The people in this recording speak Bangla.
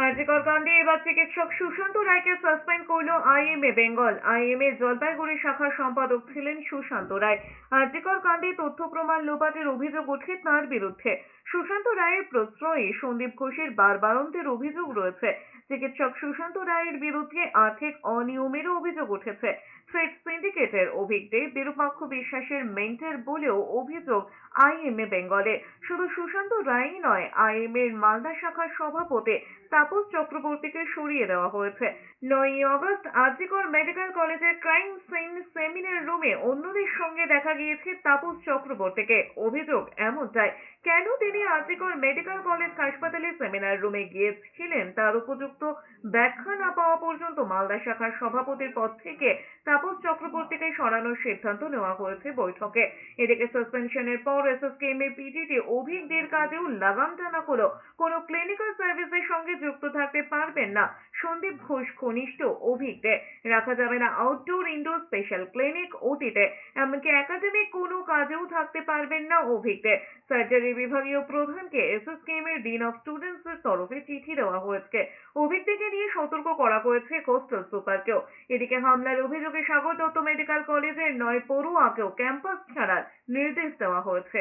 আরজিকর কাণ্ডে এবার চিকিৎসক সুশান্ত রায়কে সাসপেন্ড করলো আইএমএ বেঙ্গল। আইএমএ জলপাইগুড়ি শাখার সম্পাদক ছিলেন সুশান্ত রায়। আরজিকর কাণ্ডে তথ্য প্রমাণ লোপাটের অভিযোগ ওঠে তাঁর বিরুদ্ধে। সুশান্ত রায়ের প্রশ্রয়ে সন্দীপ ঘোষের বারবারন্তের অভিযোগ রয়েছে। চিকিৎসক সুশান্ত রায়ের বিরুদ্ধে আর্থিক অনিয়মেরও অভিযোগ উঠেছে। থ্রেড সিন্ডিকেটের অভিজ্ঞে বিরূপাক্ষ বিশ্বাসের মেন্টর বলেও অভিযোগ আইএমএ বেঙ্গলে। শুধু সুশান্ত রায়ই নয়, আইএমএর মালদা শাখার সভাপতি তাপস চক্রবর্তীকে সরিয়ে দেওয়া হয়েছে। 9ই অগস্ট আরজিকর মেডিকেল কলেজের ক্রাইম সিন সেমিনার রুমে অন্যদের সঙ্গে দেখা গিয়েছে তাপস চক্রবর্তীকে। অভিযোগ এমনটাই, কেন তিনি আরজিকর মেডিকেল কলেজ হাসপাতালে সেমিনার রুমে গিয়েছিলেন তার উপযুক্ত ব্যাখ্যা না পাওয়া পর্যন্ত মালদা শাখার সভাপতির পদ থেকে তাপস চক্রবর্তীকে সরানোর সিদ্ধান্ত নেওয়া হয়েছে বৈঠকে। এদিকে সাসপেনশনের পর এসএসকেএম এর পিডিটি অভিজ্ঞদের কাজেও লাগাম টানা হলো। কোনো ক্লিনিক্যাল সার্ভিসের সঙ্গে যুক্ত থাকতে পারবেন না সন্দীপ ঘোষ ঘনিষ্ঠ অভিজ্ঞদের। রাখা যাবে না আউটডোর ইনডোর স্পেশাল ক্লিনিক ওটিতে, এমনকি একাডেমিক কোনো কাজেও থাকতে পারবেন না অভিজ্ঞদের। সার্জারি বিভাগীয় প্রধানকে এসএসকেএম এর ডিন অফ স্টুডেন্টস এর তরফে চিঠি দেওয়া হয়েছে। অভিজ্ঞদেরকে নিয়ে সতর্ক করা হয়েছে কোস্টাল সুপারকেও। এদিকে হামলার অভিযোগে সাগর দত্ত মেডিকেল কলেজের 9 পড়ুয়াকেও ক্যাম্পাস ছাড়ার নির্দেশ দেওয়া হয়েছে।